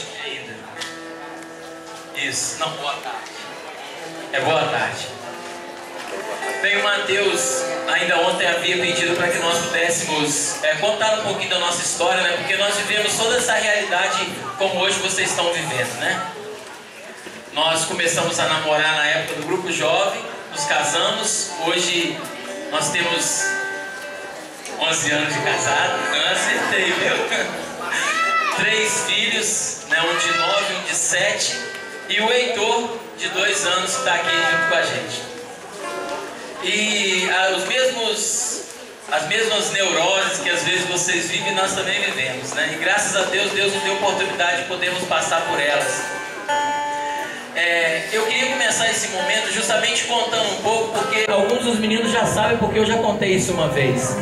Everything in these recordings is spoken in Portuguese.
noite ainda. Isso, não, boa tarde. É boa tarde. Bem, o Mateus ainda ontem havia pedido para que nós pudéssemos contar um pouquinho da nossa história, né? Porque nós vivemos toda essa realidade como hoje vocês estão vivendo, né? Nós começamos a namorar na época do grupo jovem, nos casamos, hoje nós temos 11 anos de casado, não acertei, viu? 3 filhos, né? Um de 9, um de 7, e o Heitor, de 2 anos, que está aqui junto com a gente. E as mesmas neuroses que às vezes vocês vivem, nós também vivemos, né? E graças a Deus, Deus nos deu a oportunidade de podermos passar por elas. Eu queria começar esse momento justamente contando um pouco, porque alguns dos meninos já sabem, porque eu já contei isso uma vez,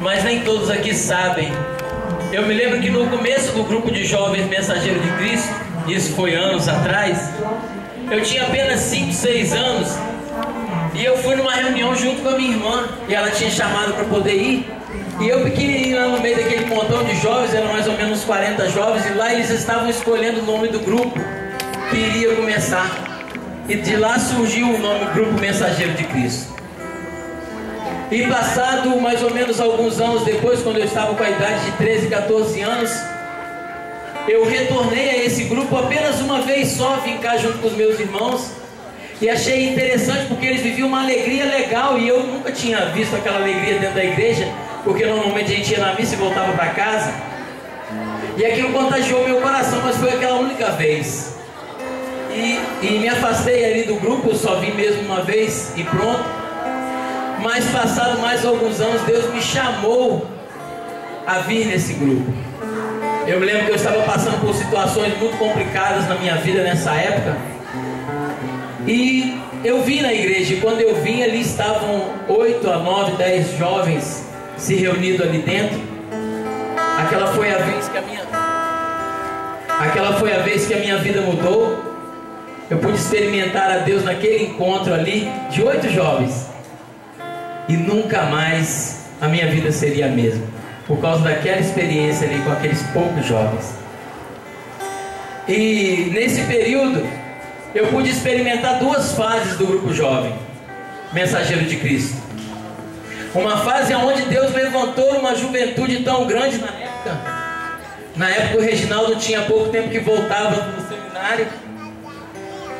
mas nem todos aqui sabem. Eu me lembro que no começo do grupo de jovens Mensageiros de Cristo, isso foi anos atrás, eu tinha apenas 5, 6 anos, e eu fui numa reunião junto com a minha irmã, e ela tinha chamado para poder ir, e eu pequenininho lá no meio daquele montão de jovens, eram mais ou menos 40 jovens, e lá eles estavam escolhendo o nome do grupo que iria começar, e de lá surgiu o nome Grupo Mensageiro de Cristo. E passado mais ou menos alguns anos depois, quando eu estava com a idade de 13, 14 anos, eu retornei a esse grupo apenas uma vez só, vim cá junto com os meus irmãos, e achei interessante porque eles viviam uma alegria legal, e eu nunca tinha visto aquela alegria dentro da igreja, porque normalmente a gente ia na missa e voltava para casa, e aquilo contagiou meu coração, mas foi aquela única vez. E me afastei ali do grupo, eu só vim mesmo uma vez e pronto. Mas passado mais alguns anos, Deus me chamou a vir nesse grupo. Eu me lembro que eu estava passando por situações muito complicadas na minha vida nessa época, e eu vim na igreja, e quando eu vim ali estavam 8 a 9, 10 jovens se reunidos ali dentro. Aquela foi a vez que a minha vida mudou. Eu pude experimentar a Deus naquele encontro ali de 8 jovens, e nunca mais a minha vida seria a mesma, por causa daquela experiência ali com aqueles poucos jovens. E nesse período eu pude experimentar 2 fases do grupo jovem Mensageiro de Cristo. Uma fase onde Deus levantou uma juventude tão grande na época. Na época o Reginaldo tinha pouco tempo que voltava do seminário,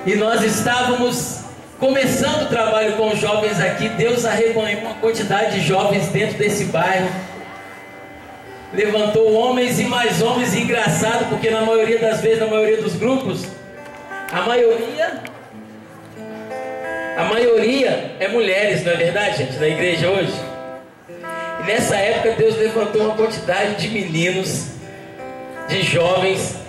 e nós estávamos começando o trabalho com os jovens aqui. Deus arrebanhou uma quantidade de jovens dentro desse bairro, levantou homens e mais homens. E engraçado, porque na maioria das vezes, na maioria dos grupos, a maioria é mulheres, não é verdade, gente, na igreja hoje? E nessa época Deus levantou uma quantidade de meninos, de jovens.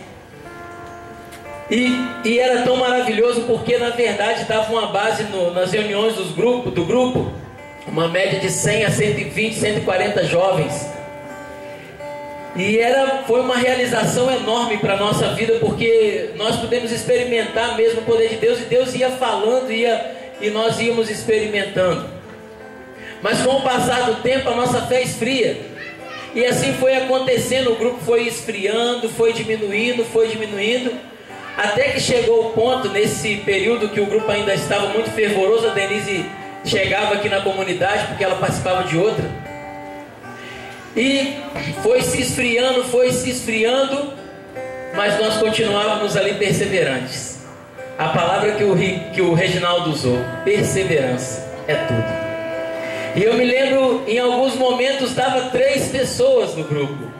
E era tão maravilhoso, porque na verdade dava uma base nas reuniões do grupo, uma média de 100 a 120, 140 jovens. E foi uma realização enorme para a nossa vida, porque nós pudemos experimentar mesmo o poder de Deus, e Deus ia falando, e nós íamos experimentando. Mas com o passar do tempo a nossa fé esfria, e assim foi acontecendo. O grupo foi esfriando, foi diminuindo, até que chegou o ponto, nesse período que o grupo ainda estava muito fervoroso. A Denise chegava aqui na comunidade porque ela participava de outra, e foi se esfriando, mas nós continuávamos ali perseverantes. A palavra que o Reginaldo usou, perseverança, é tudo. E eu me lembro, em alguns momentos dava 3 pessoas no grupo.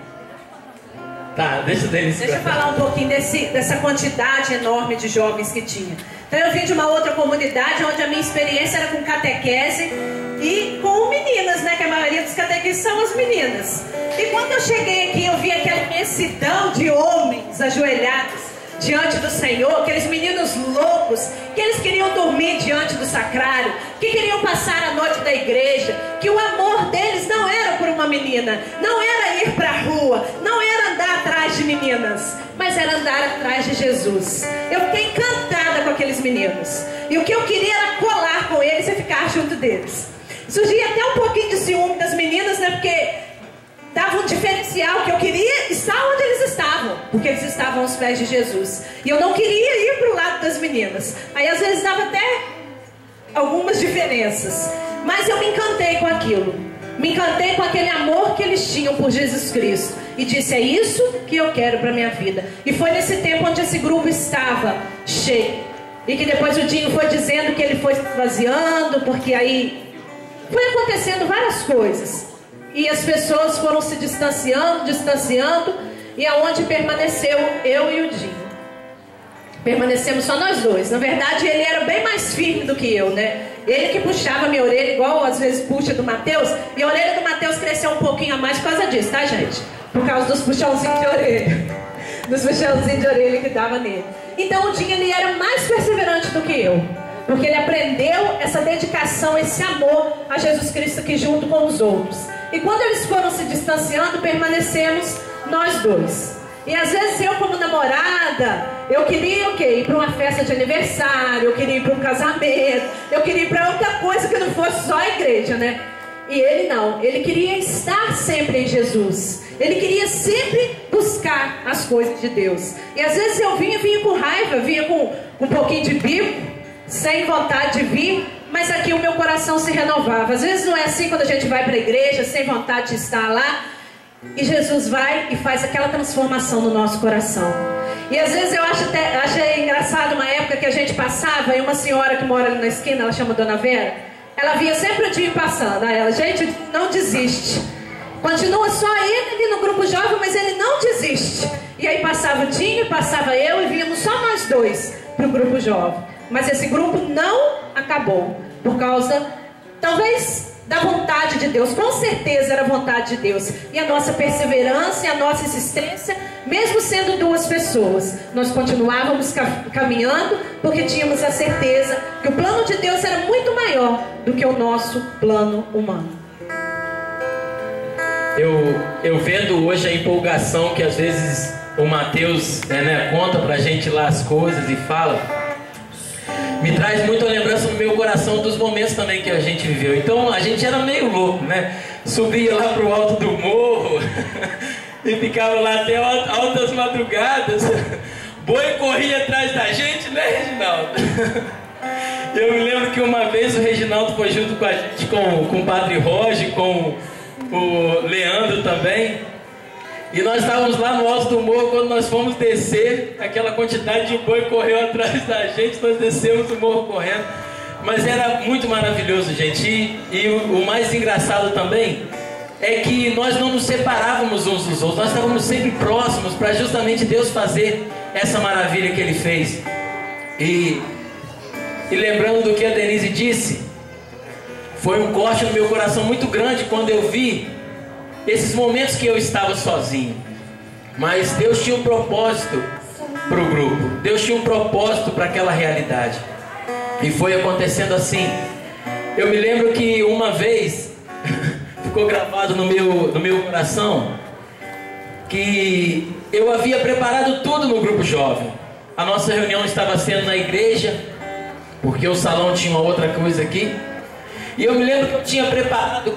Tá, deixa eu falar um pouquinho dessa quantidade enorme de jovens que tinha. Então eu vim de uma outra comunidade onde a minha experiência era com catequese e com meninas, né? Que a maioria dos catequistas são as meninas. E quando eu cheguei aqui, eu vi aquela imensidão de homens ajoelhados diante do Senhor, aqueles meninos loucos, que eles queriam dormir diante do sacrário, que queriam passar a noite da igreja, que o amor deles não era por uma menina, não era ir para a rua, não era andar atrás de meninas, mas era andar atrás de Jesus. Eu fiquei encantada com aqueles meninos, e o que eu queria era colar com eles e ficar junto deles. Surgia até um pouquinho de ciúme das meninas, né? Porque dava um diferencial, que eu queria estar onde eles estavam, porque eles estavam aos pés de Jesus. E eu não queria ir para o lado das meninas. Aí às vezes dava até algumas diferenças. Mas eu me encantei com aquilo. Me encantei com aquele amor que eles tinham por Jesus Cristo. E disse, é isso que eu quero para a minha vida. E foi nesse tempo onde esse grupo estava cheio. E que depois o Dinho foi dizendo que ele foi se esvaziando, porque aí foi acontecendo várias coisas. E as pessoas foram se distanciando, e aonde permaneceu eu e o Dinho. Permanecemos só nós dois. Na verdade, ele era bem mais firme do que eu, né? Ele que puxava minha orelha, igual às vezes puxa do Mateus. E a orelha do Mateus cresceu um pouquinho a mais por causa disso, tá, gente? Por causa dos puxãozinhos de orelha. Dos puxãozinhos de orelha que dava nele. Então o Dinho, ele era mais perseverante do que eu. Porque ele aprendeu essa dedicação, esse amor a Jesus Cristo aqui junto com os outros. E quando eles foram se distanciando, permanecemos nós dois. E às vezes eu, como namorada, eu queria o quê? Ir para uma festa de aniversário, eu queria ir para um casamento, eu queria ir para outra coisa que não fosse só a igreja, né? E ele não, ele queria estar sempre em Jesus. Ele queria sempre buscar as coisas de Deus. E às vezes eu vinha com raiva, vinha com um pouquinho de bico, sem vontade de vir, mas aqui o meu coração se renovava. Às vezes não é assim quando a gente vai para a igreja, sem vontade de estar lá, e Jesus vai e faz aquela transformação no nosso coração. E às vezes eu achei engraçado uma época que a gente passava, e uma senhora que mora ali na esquina, ela chama Dona Vera, ela via sempre o dia passando. Aí ela, gente, não desiste. Continua só ele ali no grupo jovem, mas ele não desiste. E aí passava o Dinho, passava eu, e víamos só nós dois para o grupo jovem. Mas esse grupo não acabou, por causa, talvez, da vontade de Deus. Com certeza era a vontade de Deus. E a nossa perseverança e a nossa insistência, mesmo sendo duas pessoas, nós continuávamos caminhando, porque tínhamos a certeza que o plano de Deus era muito maior do que o nosso plano humano. Eu vendo hoje a empolgação que às vezes o Mateus conta pra gente lá as coisas e fala, me traz muita lembrança no meu coração dos momentos também que a gente viveu. Então a gente era meio louco, né? Subia lá pro alto do morro e ficava lá até altas madrugadas. Boi corria atrás da gente, né, Reginaldo? Eu me lembro que uma vez o Reginaldo foi junto com a gente, com o Padre Roger, com o Leandro também. E nós estávamos lá no alto do morro. Quando nós fomos descer, aquela quantidade de boi correu atrás da gente. Nós descemos o morro correndo. Mas era muito maravilhoso, gente. E o mais engraçado também é que nós não nos separávamos uns dos outros. Nós estávamos sempre próximos para justamente Deus fazer essa maravilha que Ele fez. E lembrando do que a Denise disse, foi um corte no meu coração muito grande quando eu vi esses momentos que eu estava sozinho. Mas Deus tinha um propósito para o grupo. Deus tinha um propósito para aquela realidade. E foi acontecendo assim. Eu me lembro que uma vez ficou gravado no meu coração que eu havia preparado tudo no grupo jovem. A nossa reunião estava sendo na igreja, porque o salão tinha uma outra coisa aqui. E eu me lembro que eu tinha preparado,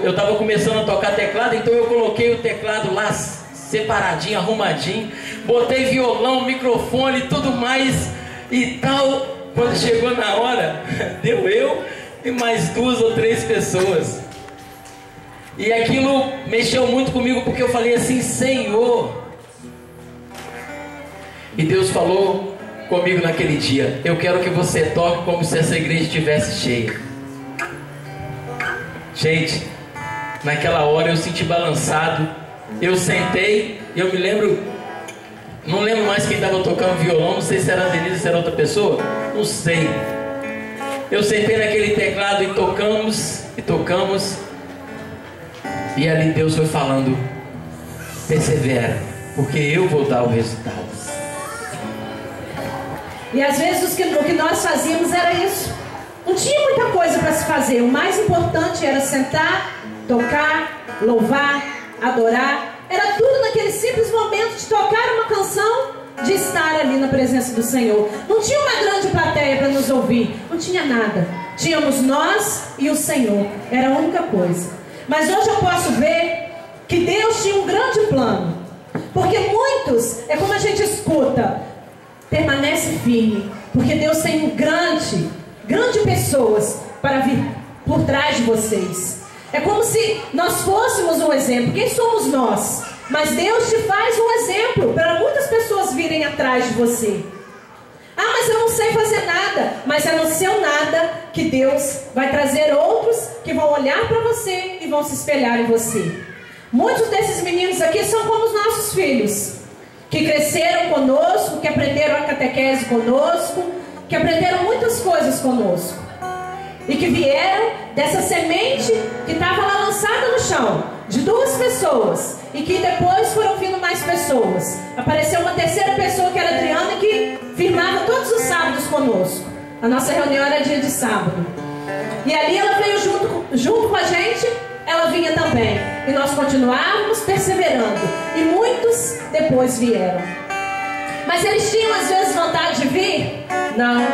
eu estava começando a tocar teclado, então eu coloquei o teclado lá separadinho, arrumadinho, botei violão, microfone e tudo mais e tal. Quando chegou na hora, deu eu e mais 2 ou 3 pessoas. E aquilo mexeu muito comigo, porque eu falei assim, Senhor. E Deus falou comigo naquele dia, eu quero que você toque como se essa igreja estivesse cheia. Gente, naquela hora eu senti balançado. Eu sentei, eu me lembro, não lembro mais quem estava tocando violão, não sei se era a Denise, se era outra pessoa, não sei. Eu sentei naquele teclado e tocamos, e ali Deus foi falando, persevera, porque eu vou dar o resultado. E às vezes o que nós fazíamos era isso. Não tinha muita coisa para se fazer. O mais importante era sentar, tocar, louvar, adorar. Era tudo naquele simples momento de tocar uma canção, de estar ali na presença do Senhor. Não tinha uma grande plateia para nos ouvir. Não tinha nada. Tínhamos nós e o Senhor. Era a única coisa. Mas hoje eu posso ver que Deus tinha um grande plano. Porque muito Jesus, é como a gente escuta: permanece firme, porque Deus tem grande pessoas para vir por trás de vocês. É como se nós fôssemos um exemplo. Quem somos nós? Mas Deus te faz um exemplo para muitas pessoas virem atrás de você. Ah, mas eu não sei fazer nada. Mas é no seu nada que Deus vai trazer outros que vão olhar para você e vão se espelhar em você. Muitos desses meninos aqui são como os nossos filhos, que cresceram conosco, que aprenderam a catequese conosco, que aprenderam muitas coisas conosco, e que vieram dessa semente que estava lá lançada no chão, de 2 pessoas, e que depois foram vindo mais pessoas. Apareceu uma terceira pessoa, que era a Adriana, que firmava todos os sábados conosco. A nossa reunião era dia de sábado, e ali ela veio junto com a gente. Ela vinha também, e nós continuávamos perseverando, e muitos depois vieram. Mas eles tinham às vezes vontade de vir? Não.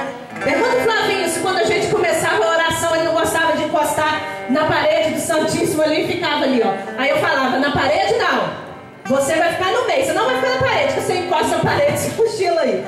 Pergunta o Flavinho se quando a gente começava a oração ele não gostava de encostar na parede do Santíssimo ali e ficava ali, ó. Aí eu falava: na parede não, você vai ficar no meio, você não vai ficar na parede, que você encosta na parede, se cochila aí,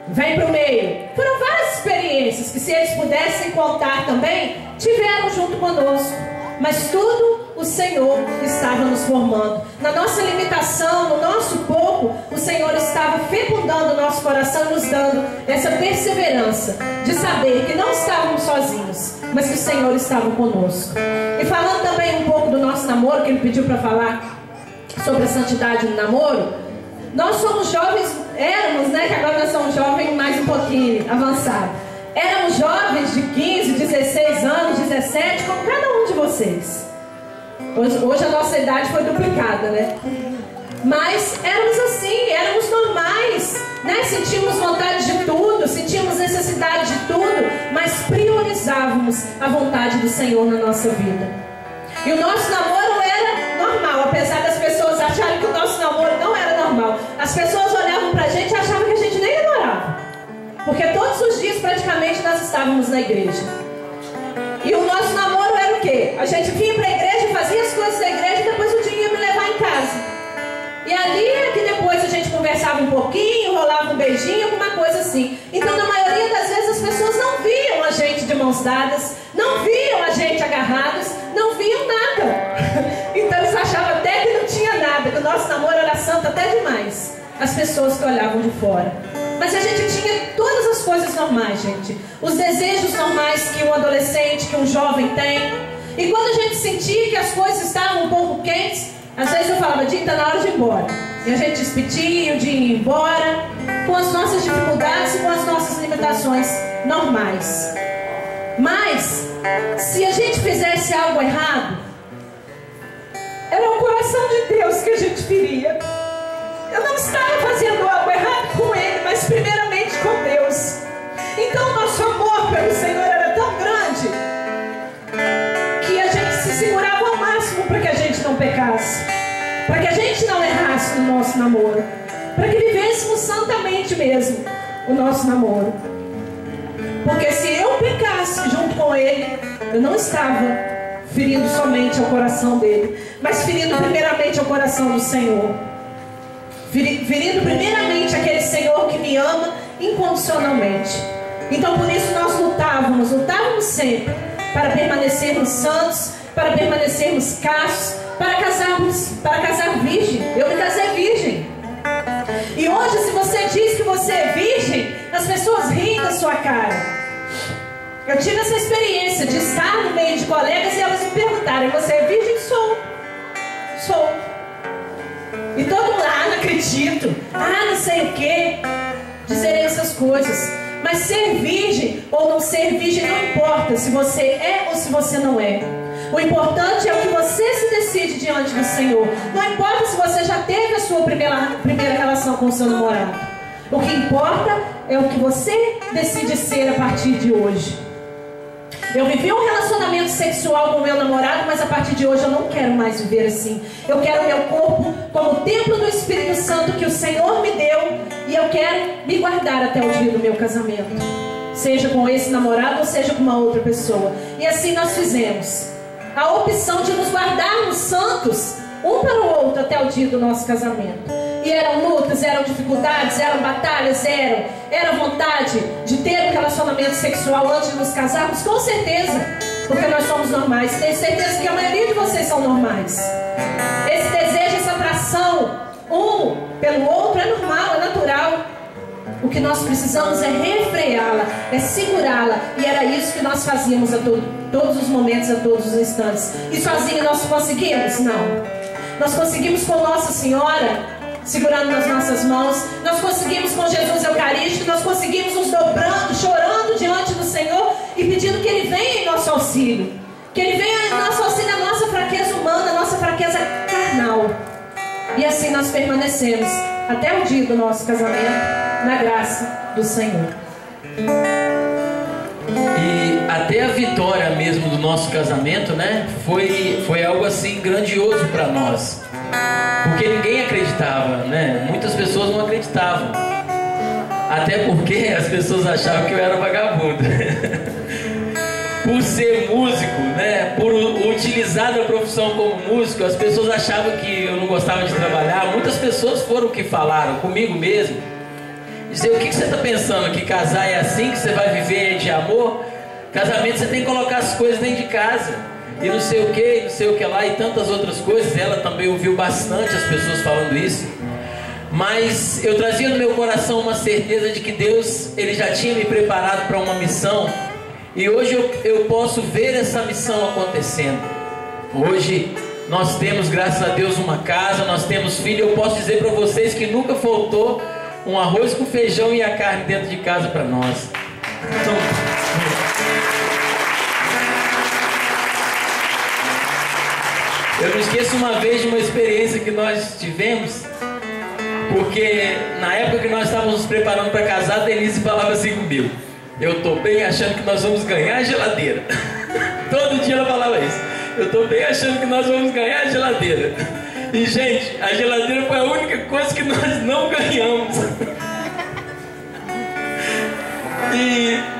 vem pro meio. Foram várias experiências que, se eles pudessem contar também, tiveram junto conosco. Mas tudo o Senhor estava nos formando. Na nossa limitação, no nosso pouco, o Senhor estava fecundando o nosso coração e nos dando essa perseverança de saber que não estávamos sozinhos, mas que o Senhor estava conosco. E falando também um pouco do nosso namoro, que ele pediu para falar sobre a santidade do namoro. Nós somos jovens, éramos, né? Que agora nós somos jovens mais um pouquinho avançados. Éramos jovens de 15, 16 anos, 17, como cada um de vocês. Hoje a nossa idade foi duplicada, né? Mas éramos assim, éramos normais, né? Sentíamos vontade de tudo, sentíamos necessidade de tudo, mas priorizávamos a vontade do Senhor na nossa vida. E o nosso namoro era normal, apesar das pessoas acharem que o nosso namoro não era normal. As pessoas olhavam pra gente e achavam que a gente nem namorava, porque todos os dias praticamente nós estávamos na igreja. E o nosso namoro era o quê? A gente vinha para a igreja, fazia as coisas da igreja, e depois o dia ia me levar em casa. E ali é que depois a gente conversava um pouquinho, rolava um beijinho, alguma coisa assim. Então, na maioria das vezes, as pessoas não viam a gente de mãos dadas, não viam a gente agarrados, não viam nada. Então eles achavam até que não tinha nada, que o nosso namoro era santo até demais. As pessoas que olhavam de fora. Mas a gente tinha todas as coisas normais, gente. Os desejos normais que um adolescente, que um jovem tem. E quando a gente sentia que as coisas estavam um pouco quentes, às vezes eu falava: Dinho, está na hora de ir embora. E a gente despedia, o Dinho ia embora, com as nossas dificuldades e com as nossas limitações normais. Mas, se a gente fizesse algo errado, era o coração de Deus que a gente feria. Eu não estava fazendo algo errado com Ele, mas primeiramente com Deus. Então nosso amor pelo Senhor era tão grande que a gente se segurava ao máximo para que a gente não pecasse, para que a gente não errasse no nosso namoro, para que vivêssemos santamente mesmo o nosso namoro. Porque se eu pecasse junto com Ele, eu não estava ferindo somente ao coração dele, mas ferindo primeiramente ao coração do Senhor. Ferindo primeiramente aquele Senhor que me ama incondicionalmente. Então por isso nós lutávamos sempre para permanecermos santos, para permanecermos castos, para casar virgem. Eu me casei virgem. E hoje, se você diz que você é virgem, as pessoas riem da sua cara. Eu tive essa experiência de estar no meio de colegas e elas me perguntarem: você é virgem? Sou. E todo mundo: não acredito, não sei o que, dizerem essas coisas. Mas ser virgem ou não ser virgem não importa se você é ou se você não é. O importante é o que você se decide diante do Senhor. Não importa se você já teve a sua primeira relação com o seu namorado. O que importa é o que você decide ser a partir de hoje. Eu vivi um relacionamento sexual com o meu namorado, mas a partir de hoje eu não quero mais viver assim. Eu quero meu corpo como o templo do Espírito Santo que o Senhor me deu, e eu quero me guardar até o dia do meu casamento, seja com esse namorado ou seja com uma outra pessoa. E assim nós fizemos a opção de nos guardarmos santos um para o outro até o dia do nosso casamento. E eram lutas lutas, eram dificuldades, eram batalhas, era vontade de ter um relacionamento sexual antes de nos casarmos? Com certeza, porque nós somos normais. Tenho certeza que a maioria de vocês são normais. Esse desejo, essa atração um pelo outro é normal, é natural. O que nós precisamos é refreá-la, é segurá-la. E era isso que nós fazíamos a todos os momentos, a todos os instantes. E sozinho nós conseguimos? Não. Nós conseguimos com Nossa Senhora, segurando nas nossas mãos. Nós conseguimos com Jesus Eucarístico. Nós conseguimos nos dobrando, chorando diante do Senhor e pedindo que Ele venha em nosso auxílio. Que Ele venha em nosso auxílio, a nossa fraqueza humana, a nossa fraqueza carnal. E assim nós permanecemos até o dia do nosso casamento, na graça do Senhor. E até a vitória mesmo do nosso casamento, né? Foi algo assim grandioso para nós. Porque ninguém acreditava, né? Muitas pessoas não acreditavam. Até porque as pessoas achavam que eu era vagabundo. Por ser músico, né? Por utilizar a profissão como músico, as pessoas achavam que eu não gostava de trabalhar. Muitas pessoas foram que falaram comigo mesmo. Dizer, o que você está pensando? Que casar é assim? Que você vai viver de amor? Casamento você tem que colocar as coisas dentro de casa. E não sei o que, não sei o que lá, e tantas outras coisas. Ela também ouviu bastante as pessoas falando isso. Mas eu trazia no meu coração uma certeza de que Deus, Ele já tinha me preparado para uma missão. E hoje eu posso ver essa missão acontecendo. Hoje nós temos, graças a Deus, uma casa, nós temos filho. Eu posso dizer para vocês que nunca faltou um arroz com feijão e a carne dentro de casa para nós. Então, eu não esqueço uma vez de uma experiência que nós tivemos, porque na época que nós estávamos nos preparando para casar, a Denise falava assim comigo: eu estou bem achando que nós vamos ganhar a geladeira. Todo dia ela falava isso. Eu estou bem achando que nós vamos ganhar a geladeira. E gente, a geladeira foi a única coisa que nós não ganhamos.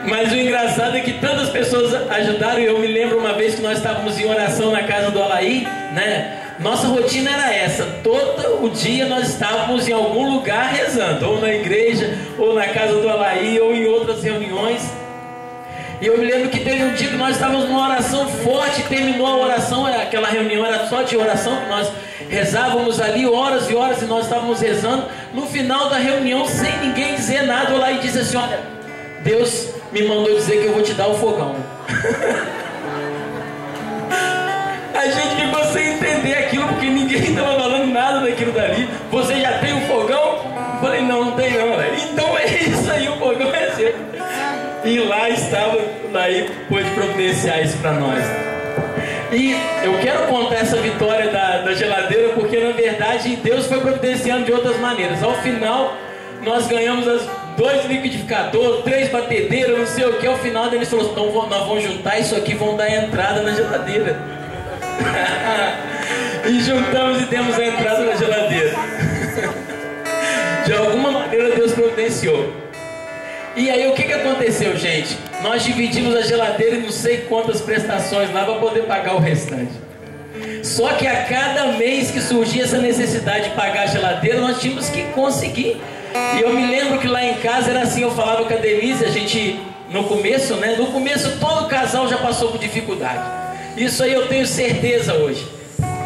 Mas o engraçado é que tantas pessoas ajudaram. Eu me lembro uma vez que nós estávamos em oração na casa do Alaí, né? Nossa rotina era essa: todo o dia nós estávamos em algum lugar rezando, ou na igreja, ou na casa do Alaí, ou em outras reuniões. E eu me lembro que teve um dia que nós estávamos numa oração forte, terminou a oração, aquela reunião era só de oração, que nós rezávamos ali horas e horas, e nós estávamos rezando. No final da reunião, sem ninguém dizer nada, eu lá e disse assim: olha, Deus me mandou dizer que eu vou te dar o fogão. A gente ficou sem entender aquilo, porque ninguém estava falando nada daquilo dali. Você já tem o fogão? Eu falei, não tem não, né? Então é isso aí, o fogão é seu. E lá estava, daí pôde providenciar isso para nós. E eu quero contar essa vitória da geladeira, porque na verdade Deus foi providenciando de outras maneiras. Ao final, nós ganhamos 2 liquidificadores, 3 batedeiras, não sei o que. Ao final ele falou: então nós vamos juntar isso aqui, vamos dar entrada na geladeira. E juntamos e demos a entrada na geladeira. De alguma maneira Deus providenciou. E aí o que aconteceu, gente? Nós dividimos a geladeira em não sei quantas prestações lá para poder pagar o restante. Só que a cada mês que surgia essa necessidade de pagar a geladeira, nós tínhamos que conseguir. E eu me lembro que lá em casa era assim, eu falava com a Denise, a gente, no começo, né? No começo todo casal já passou por dificuldade. Isso aí eu tenho certeza hoje,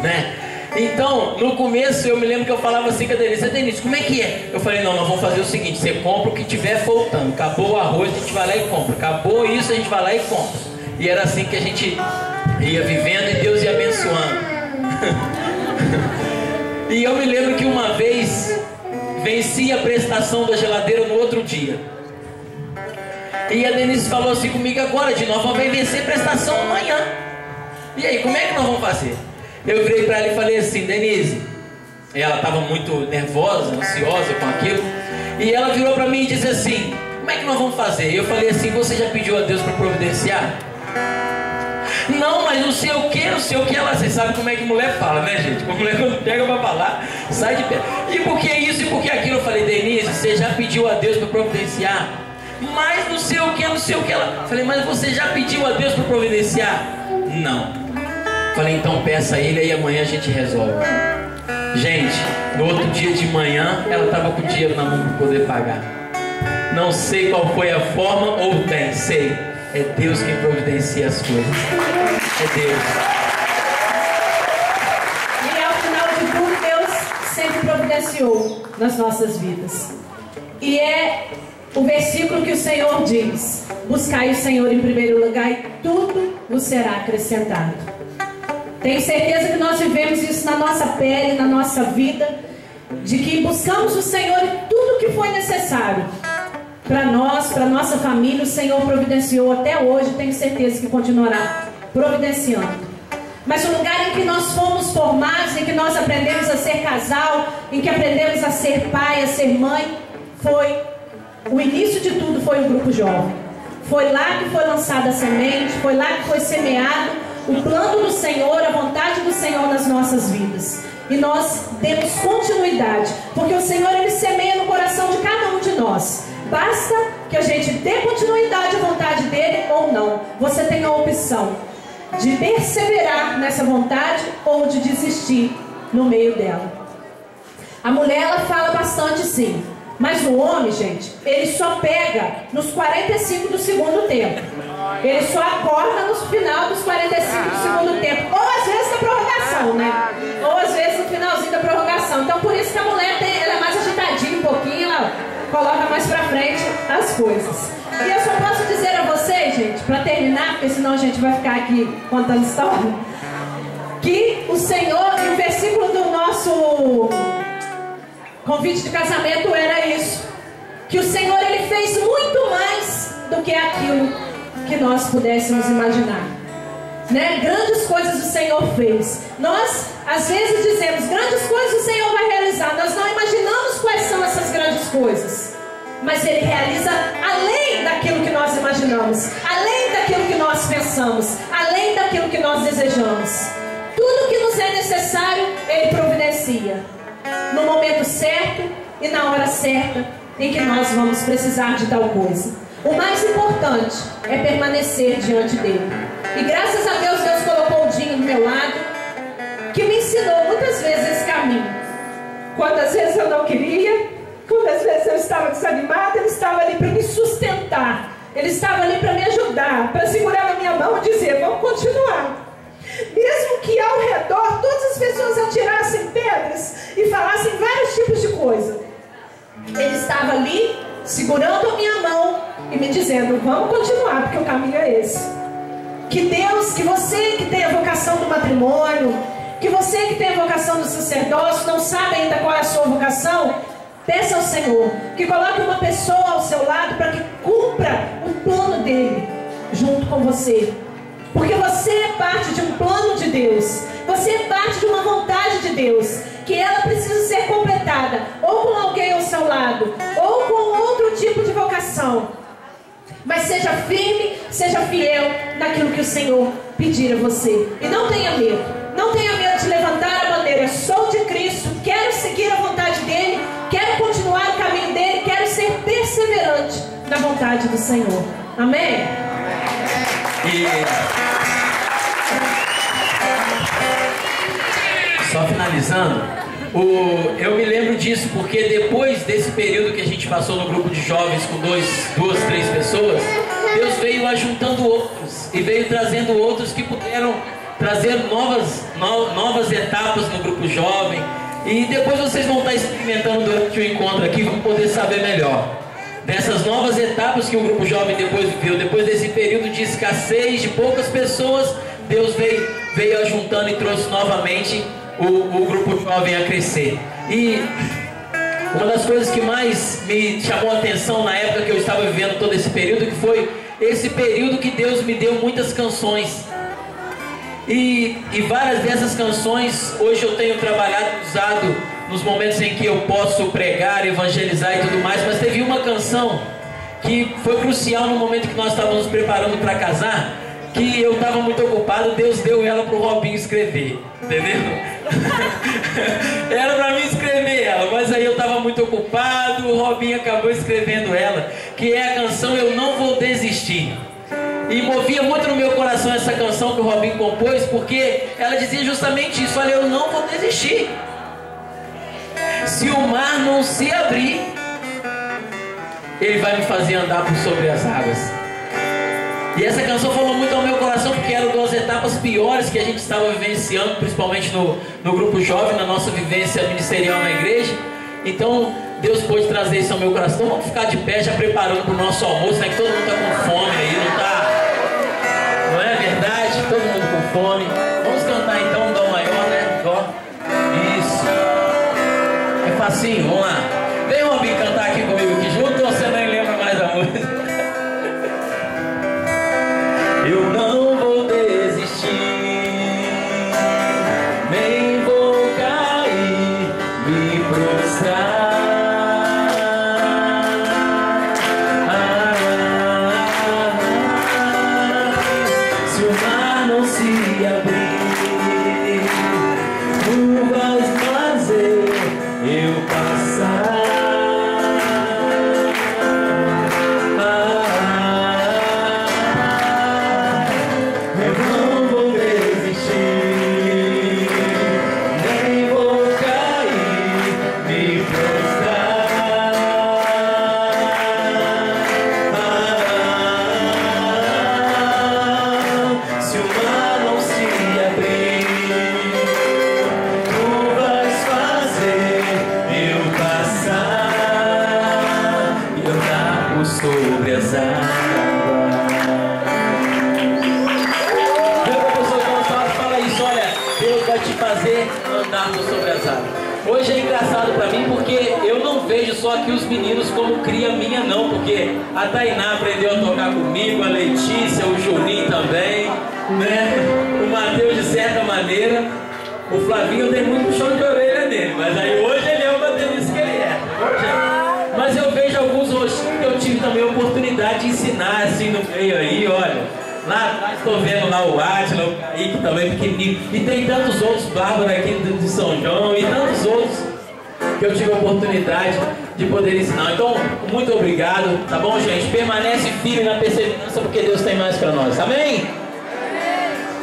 né? Então, no começo eu me lembro que eu falava assim com a Denise: Denise, como é que é? Eu falei: não, nós vamos fazer o seguinte, você compra o que tiver faltando. Acabou o arroz, a gente vai lá e compra. Acabou isso, a gente vai lá e compra. E era assim que a gente ia vivendo e Deus ia abençoando. E eu me lembro que uma vez venci a prestação da geladeira no outro dia. E a Denise falou assim comigo: agora de novo vai vencer a prestação amanhã. E aí, como é que nós vamos fazer? Eu virei para ela e falei assim: Denise, ela estava muito nervosa, ansiosa com aquilo, e ela virou para mim e disse assim: como é que nós vamos fazer? Eu falei assim: você já pediu a Deus para providenciar? Não, mas não sei o que, ela, você sabe como é que mulher fala, né, gente? A mulher quando pega para falar, sai de pé. E por que isso e por que aquilo? Eu falei: Denise, você já pediu a Deus para providenciar? Mas não sei o que, ela. Eu falei: mas você já pediu a Deus para providenciar? Não. Falei: então peça a Ele, aí amanhã a gente resolve. Gente, No outro dia de manhã, ela estava com o dinheiro na mão para poder pagar. Não sei qual foi a forma, ou bem, sei. É Deus quem providencia as coisas. É Deus. E ao final de tudo, Deus sempre providenciou nas nossas vidas. E é o versículo que o Senhor diz: buscai o Senhor em primeiro lugar e tudo vos será acrescentado. Tenho certeza que nós vivemos isso na nossa pele, na nossa vida, de que buscamos o Senhor e tudo que foi necessário para nós, para nossa família, o Senhor providenciou até hoje. Tenho certeza que continuará providenciando. Mas o lugar em que nós fomos formados, em que nós aprendemos a ser casal, em que aprendemos a ser pai, a ser mãe, foi o início de tudo, foi o grupo jovem. Foi lá que foi lançada a semente, foi lá que foi semeado o plano do Senhor, a vontade do Senhor nas nossas vidas. E nós demos continuidade, porque o Senhor, Ele semeia no coração de cada um de nós. Basta que a gente dê continuidade à vontade dEle ou não. Você tem a opção de perseverar nessa vontade ou de desistir no meio dela. A mulher, ela fala bastante sim. Mas o homem, gente, ele só pega nos 45 do segundo tempo. Ele só acorda no final dos 45 do segundo tempo. Ou às vezes na prorrogação, né? Ou às vezes no finalzinho da prorrogação. Então por isso que a mulher ela é mais agitadinha um pouquinho, ela coloca mais pra frente as coisas. E eu só posso dizer a vocês, gente, pra terminar, porque senão a gente vai ficar aqui contando história, que o Senhor, e o versículo do nosso convite de casamento era isso, que o Senhor, Ele fez muito mais do que aquilo que nós pudéssemos imaginar, né? Grandes coisas o Senhor fez. Nós às vezes dizemos: grandes coisas o Senhor vai realizar. Nós não imaginamos quais são essas grandes coisas, mas Ele realiza além daquilo que nós imaginamos, além daquilo que nós pensamos, além daquilo que nós desejamos. Tudo que nos é necessário, Ele providencia no momento certo e na hora certa em que nós vamos precisar de tal coisa. O mais importante é permanecer diante dele. E graças a Deus, Deus colocou o Dinho do meu lado, que me ensinou muitas vezes esse caminho. Quantas vezes eu não queria, quantas vezes eu estava desanimada, ele estava ali para me sustentar, ele estava ali para me ajudar, para segurar na minha mão e dizer: vamos continuar. Mesmo que ao redor todas as pessoas atirassem pedras e falassem vários tipos de coisa, ele estava ali segurando a minha mão e me dizendo: vamos continuar, porque o caminho é esse. Que Deus, que você que tem a vocação do matrimônio, que você que tem a vocação do sacerdócio, não sabe ainda qual é a sua vocação, peça ao Senhor que coloque uma pessoa ao seu lado para que cumpra o plano dele junto com você. Porque você é parte de um plano de Deus, você é parte de uma vontade de Deus, que ela precisa ser completada ou com alguém ao seu lado, ou com outro tipo de vocação. Mas seja firme, seja fiel naquilo que o Senhor pedir a você. E não tenha medo, não tenha medo de levantar a bandeira: sou de Cristo, quero seguir a vontade dele, quero continuar o caminho dele, quero ser perseverante na vontade do Senhor. Amém? E só finalizando, eu me lembro disso porque depois desse período que a gente passou no grupo de jovens com duas, três pessoas, Deus veio ajuntando outros e veio trazendo outros que puderam trazer novas etapas no grupo jovem. E depois vocês vão estar experimentando durante o encontro aqui, vão poder saber melhor dessas novas etapas que o grupo jovem depois viveu. Depois desse período de escassez, de poucas pessoas, Deus veio ajuntando e trouxe novamente o grupo jovem a crescer. E uma das coisas que mais me chamou a atenção na época que eu estava vivendo todo esse período, que foi esse período que Deus me deu muitas canções. E várias dessas canções hoje eu tenho trabalhado, usado nos momentos em que eu posso pregar, evangelizar e tudo mais. Mas teve uma canção que foi crucial no momento que nós estávamos nos preparando para casar, que eu estava muito ocupado. Deus deu ela para o Robinho escrever, entendeu? Era para mim escrever ela, mas aí eu estava muito ocupado. O Robinho acabou escrevendo ela, que é a canção Eu Não Vou Desistir. E movia muito no meu coração essa canção que o Robinho compôs, porque ela dizia justamente isso: olha, eu não vou desistir. Se o mar não se abrir, Ele vai me fazer andar por sobre as águas. E essa canção falou muito ao meu coração, porque eram duas etapas piores que a gente estava vivenciando, principalmente no grupo jovem, na nossa vivência ministerial na igreja. Então Deus pôde trazer isso ao meu coração. Então vamos ficar de pé, já preparando para o nosso almoço, né? Que todo mundo está com fome aí, não está? Não é verdade? Todo mundo com fome. Vamos cantar então um dó maior, né? Dó. Isso. É facinho, vamos lá. Vem, Robinho, cantar aqui comigo aqui junto, ou você nem lembra mais a música? Eu não vou desistir, nem vou cair, me prostrar. Se o mar não se abrir, tu vais fazer eu passar. Sobre as águas. Deus, pessoa que fala isso, olha, Deus vai te fazer andar sobre as águas. Hoje é engraçado pra mim porque eu não vejo só aqui os meninos como cria minha não, porque a Tainá aprendeu a tocar comigo, a Letícia, o Juninho também, né? O Mateus de certa maneira, o Flavinho tem muito chão de orelha dele, mas aí hoje ele é o baterista que ele é. Mas eu vejo alguns rostinhos que eu tive também a oportunidade de ensinar assim no meio aí, olha. Lá atrás estou vendo lá o Átila, o Kaique também pequenininho. E tem tantos outros, Bárbara aqui de São João e tantos outros que eu tive a oportunidade de poder ensinar. Então, muito obrigado, tá bom, gente? Permanece firme na perseverança porque Deus tem mais para nós, amém?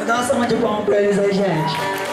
Dá uma salva de palmas para eles aí, gente.